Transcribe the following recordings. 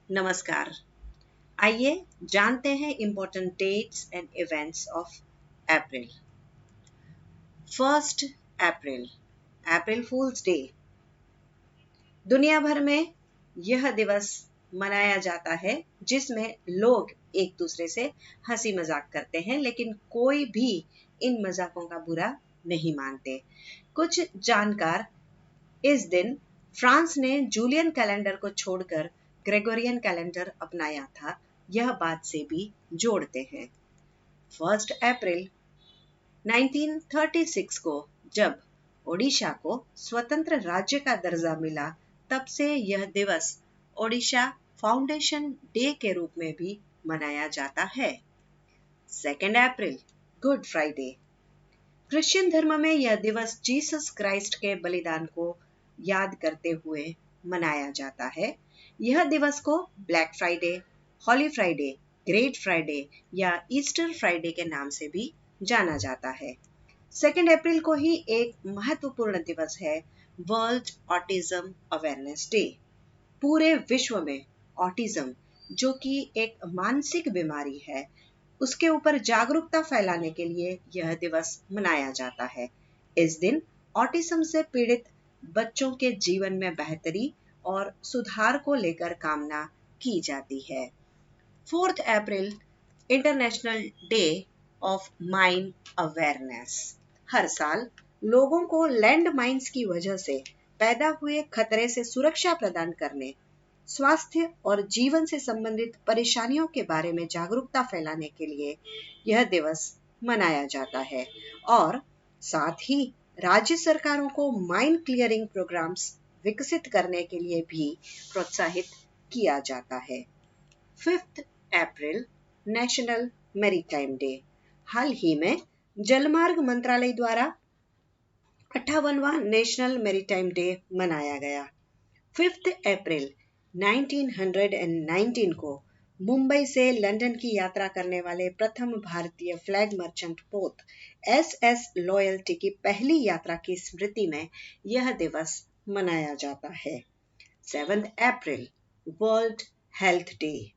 नमस्कार। आइए जानते हैं important dates and events of April. 1 April, April fools day. दुनिया भर में यह दिवस मनाया जाता है जिसमें लोग एक दूसरे से हंसी मजाक करते हैं, लेकिन कोई भी इन मजाकों का बुरा नहीं मानते। कुछ जानकार इस दिन फ्रांस ने जूलियन कैलेंडर को छोड़कर ग्रेगोरियन कैलेंडर अपनाया था, यह बात से भी जोड़ते हैं। 1 अप्रैल 1936 को जब ओडिशा को स्वतंत्र राज्य का दर्जा मिला, तब से यह दिवस ओडिशा फाउंडेशन डे के रूप में भी मनाया जाता है। 2 अप्रैल गुड फ्राइडे। क्रिश्चियन धर्म में यह दिवस जीसस क्राइस्ट के बलिदान को याद करते हुए मनाया जाता है। यह दिवस को ब्लैक फ्राइडे, हॉली फ्राइडे, ग्रेट फ्राइडे या ईस्टर फ्राइडे के नाम से भी जाना जाता है। 2 अप्रैल को ही एक महत्वपूर्ण दिवस है, वर्ल्ड ऑटिज्म अवेयरनेस डे। पूरे विश्व में ऑटिज्म, जो कि एक मानसिक बीमारी है, उसके ऊपर जागरूकता फैलाने के लिए यह दिवस मनाया जाता है। इस दिन ऑटिज्म से पीड़ित बच्चों के जीवन में बेहतरी और सुधार को लेकर कामना की जाती है। 4 April international day of mine awareness. हर साल लोगों को लैंड माइन्स की वजह से पैदा हुए खतरे से सुरक्षा प्रदान करने, स्वास्थ्य और जीवन से संबंधित परेशानियों के बारे में जागरूकता फैलाने के लिए यह दिवस मनाया जाता है और साथ ही राज्य सरकारों को माइन क्लियरिंग प्रोग्राम्स विकसित करने के लिए भी प्रोत्साहित किया जाता है। 5 अप्रैल नेशनल मैरीटाइम डे। हाल ही में जलमार्ग मंत्रालय द्वारा 58वां नेशनल मैरीटाइम डे मनाया गया। 5 अप्रैल 1919 को मुंबई से लंदन की यात्रा करने वाले प्रथम भारतीय फ्लैग मर्चेंट पोत SS लॉयल्टी की पहली यात्रा की स्मृति में यह दिवस मनाया जाता है। 7 अप्रैल world health day.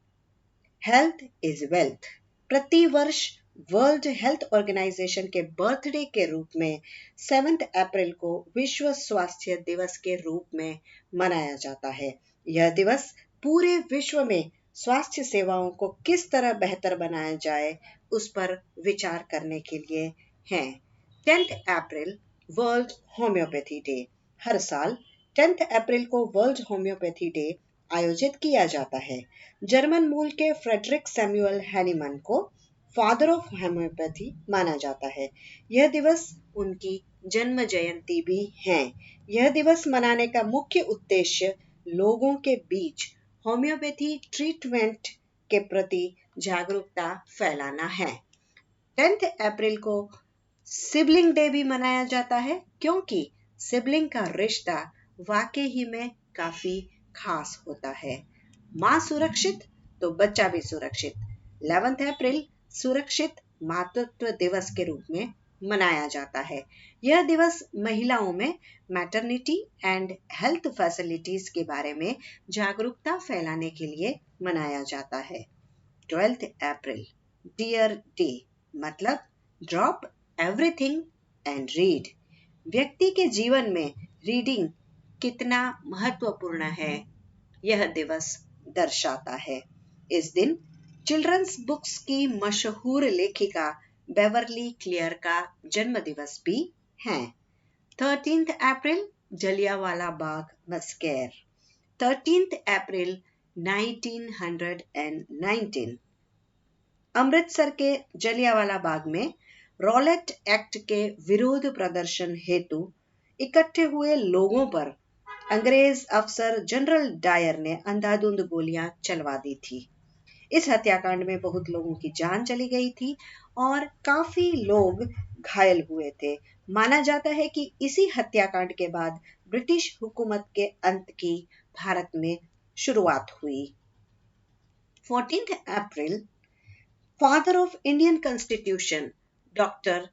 Health is wealth. प्रति वर्ष वर्ल्ड हेल्थ ऑर्गेनाइजेशन के बर्थडे के रूप में 7 अप्रैल को विश्व स्वास्थ्य दिवस के रूप में मनाया जाता है। यह दिवस पूरे विश्व में स्वास्थ्य सेवाओं को किस तरह बेहतर बनाया जाए, उस पर विचार करने के लिए है। 10 अप्रैल वर्ल्ड होम्योपैथी डे। हर साल 10 अप्रैल को वर्ल्ड होम्योपैथी डे आयोजित किया जाता है। जर्मन मूल के फ्रेडरिक सैमुअल हैनीमन को फादर ऑफ होम्योपैथी माना जाता है। यह दिवस उनकी जन्म जयंती भी है। यह दिवस मनाने का मुख्य उद्देश्य लोगों के बीच होम्योपैथी ट्रीटमेंट के प्रति जागरूकता फैलाना है। 10 अप्रैल को सिबलिंग डे भी मनाया जाता है, क्योंकि सिबलिंग का रिश्ता वाकई ही में काफी खास होता है। माँ सुरक्षित तो बच्चा भी सुरक्षित। 11 अप्रैल सुरक्षित मातृत्व दिवस के रूप में मनाया जाता है। यह दिवस महिलाओं में मैटरनिटी एंड हेल्थ फैसिलिटीज के बारे में जागरूकता फैलाने के लिए मनाया जाता है। 12 अप्रैल डियर डे, मतलब ड्रॉप एवरीथिंग एंड रीड। व्यक्ति के जीवन में रीडिंग कितना महत्वपूर्ण है, यह दिवस दर्शाता है। इस दिन चिल्ड्रंस बुक्स की मशहूर लेखिका बेवरली क्लियर का जन्म दिवस भी है। 13 अप्रैल जलियांवाला बाग मस्केर। 13 अप्रैल 1919 अमृतसर के जलियांवाला बाग में रॉलेट एक्ट के विरोध प्रदर्शन हेतु इकट्ठे हुए लोगों पर अंग्रेज अफसर जनरल डायर ने अंधाधुंध गोलियां चलवा दी थी। इस हत्याकांड में बहुत लोगों की जान चली गई थी और काफी लोग घायल हुए थे। माना जाता है कि इसी हत्याकांड के बाद ब्रिटिश हुकूमत के अंत की भारत में शुरुआत हुई। 14 April father of Indian constitution doctor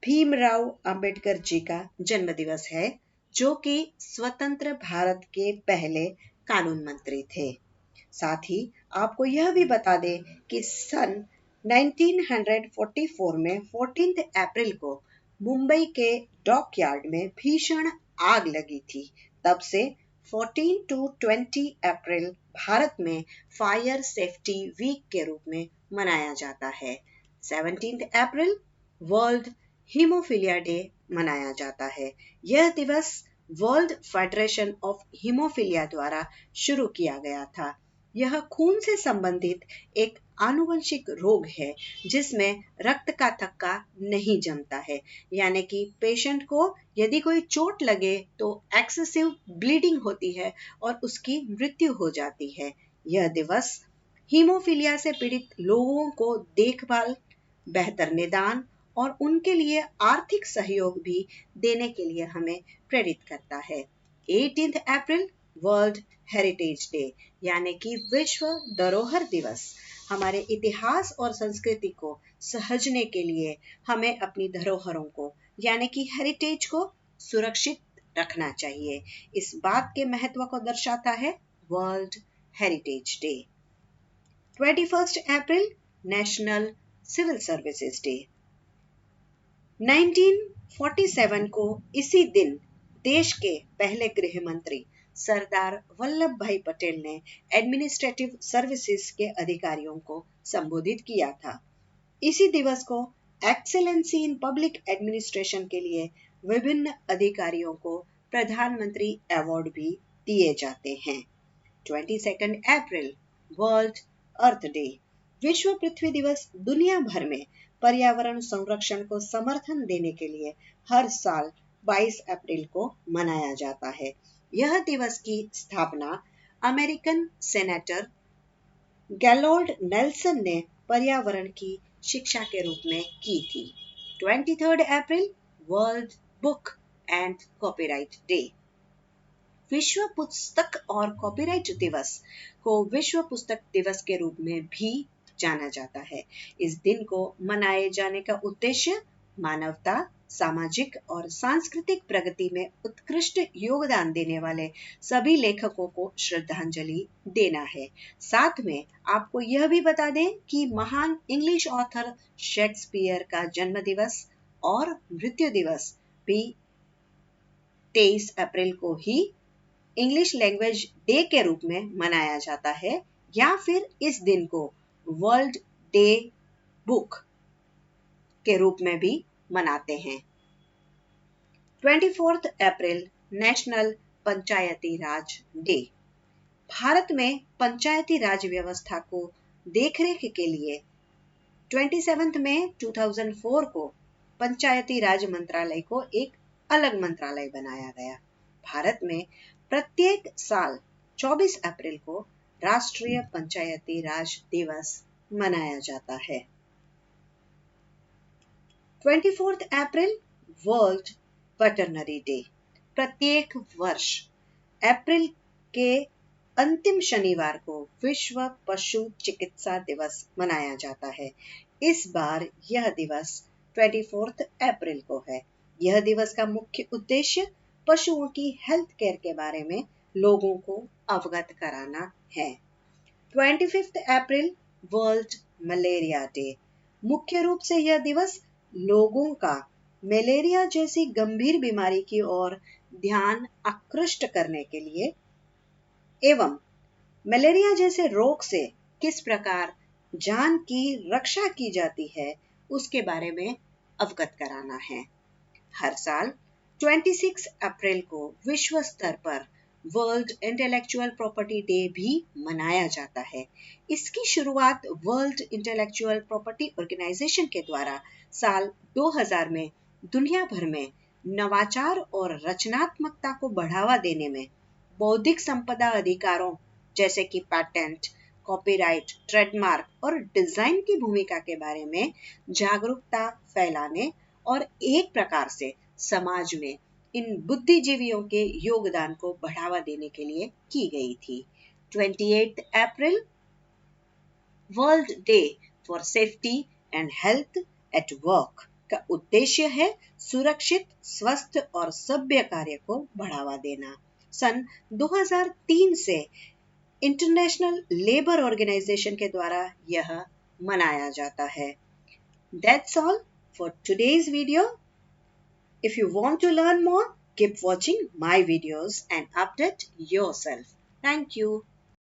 Bhimrao Ambedkar ji का जन्म दिवस है, जो कि स्वतंत्र भारत के पहले कानून मंत्री थे। साथ ही आपको यह भी बता दें कि सन 1944 में 14 अप्रैल को मुंबई के डॉकयार्ड में भीषण आग लगी थी। तब से 14 टू 20 अप्रैल भारत में फायर सेफ्टी वीक के रूप में मनाया जाता है। 17 अप्रैल वर्ल्ड हीमोफीलिया डे मनाया जाता है। यह दिवस वर्ल्ड फेडरेशन ऑफ हीमोफीलिया द्वारा शुरू किया गया था। यह खून से संबंधित एक आनुवंशिक रोग है जिसमें रक्त का थक्का नहीं जमता है, यानी कि पेशेंट को यदि कोई चोट लगे तो एक्सेसिव ब्लीडिंग होती है और उसकी मृत्यु हो जाती है। यह दिवस हीमोफीलिया से पीड़ित लोगों को देखभाल, बेहतर निदान और उनके लिए आर्थिक सहयोग भी देने के लिए हमें प्रेरित करता है। 18 अप्रैल वर्ल्ड हेरिटेज डे यानी कि विश्व धरोहर दिवस। हमारे इतिहास और संस्कृति को सहेजने के लिए हमें अपनी धरोहरों को यानी कि हेरिटेज को सुरक्षित रखना चाहिए। इस बात के महत्व को दर्शाता है वर्ल्ड हेरिटेज डे। 21 अप्रैल नेशनल सिविल सर्विसेज डे। 1947 को इसी दिन देश के पहले गृह मंत्री सरदार वल्लभ भाई पटेल ने एडमिनिस्ट्रेटिव सर्विसेज के अधिकारियों को संबोधित किया था। इसी दिवस को एक्सेलेंसी इन पब्लिक एडमिनिस्ट्रेशन के लिए विभिन्न अधिकारियों को प्रधानमंत्री अवार्ड भी दिए जाते हैं। 22 अप्रैल वर्ल्ड अर्थ डे। विश्व पृथ्वी दिवस दुनिया भर में पर्यावरण संरक्षण को समर्थन देने के लिए हर साल 22 अप्रैल को मनाया जाता है। यह दिवस की स्थापना अमेरिकन सेनेटर गैलोर्ड नेल्सन ने पर्यावरण की शिक्षा के रूप में की थी। 23 अप्रैल world book and copyright day. विश्व पुस्तक और कॉपीराइट दिवस को विश्व पुस्तक दिवस के रूप में भी जाना जाता है। इस दिन को मनाए जाने का उद्देश्य मानवता, सामाजिक और सांस्कृतिक प्रगति में उत्कृष्ट योगदान देने वाले सभी लेखकों को श्रद्धांजलि देना है। साथ में आपको यह भी बता दें कि महान इंग्लिश ऑथर शेक्सपियर का जन्म दिवस और मृत्यु दिवस भी 23 अप्रैल को ही इंग्लिश लैंग्वेज डे के रूप में मनाया जाता है, या फिर इस दिन को वर्ल्ड डे बुक के रूप में भी मनाते हैं। 24 अप्रैल नेशनल पंचायती राज डे। भारत में पंचायती राज व्यवस्था को देखरेख के लिए 27 मई 2004 को पंचायती राज मंत्रालय को एक अलग मंत्रालय बनाया गया। भारत में प्रत्येक साल 24 अप्रैल को राष्ट्रीय पंचायती राज दिवस मनाया जाता है। 24 अप्रैल वर्ल्ड वेटरनरी डे। प्रत्येक वर्ष अप्रैल के अंतिम शनिवार को विश्व पशु चिकित्सा दिवस मनाया जाता है। इस बार यह दिवस 24 अप्रैल को है। यह दिवस का मुख्य उद्देश्य पशुओं की हेल्थ केयर के बारे में लोगों को अवगत कराना है। 25 अप्रैल वर्ल्ड मलेरिया डे। मुख्य रूप से यह दिवस लोगों का मलेरिया जैसी गंभीर बीमारी की ओर ध्यान आकृष्ट करने के लिए एवं मलेरिया जैसे रोग से किस प्रकार जान की रक्षा की जाती है उसके बारे में अवगत कराना है। हर साल 26 अप्रैल को विश्व स्तर पर वर्ल्ड इंटेलेक्चुअल प्रॉपर्टी डे भी मनाया जाता है। इसकी शुरुआत वर्ल्ड इंटेलेक्चुअल प्रॉपर्टी ऑर्गेनाइजेशन के द्वारा साल 2000 में दुनिया भर में नवाचार और रचनात्मकता को बढ़ावा देने में बौद्धिक संपदा अधिकारों जैसे कि पैटेंट, कॉपीराइट, ट्रेडमार्क और डिजाइन की भूमिका के बारे में जागरूकता फैलाने और एक प्रकार से समाज में इन बुद्धिजीवियों के योगदान को बढ़ावा देने के लिए की गई थी। 28 अप्रैल world day for safety and health at work का उद्देश्य है सुरक्षित, स्वस्थ और सभ्य कार्य को बढ़ावा देना। सन 2003 से इंटरनेशनल लेबर ऑर्गेनाइजेशन के द्वारा यह मनाया जाता है। That's all for today's video. If you want to learn more, keep watching my videos and update yourself. Thank you.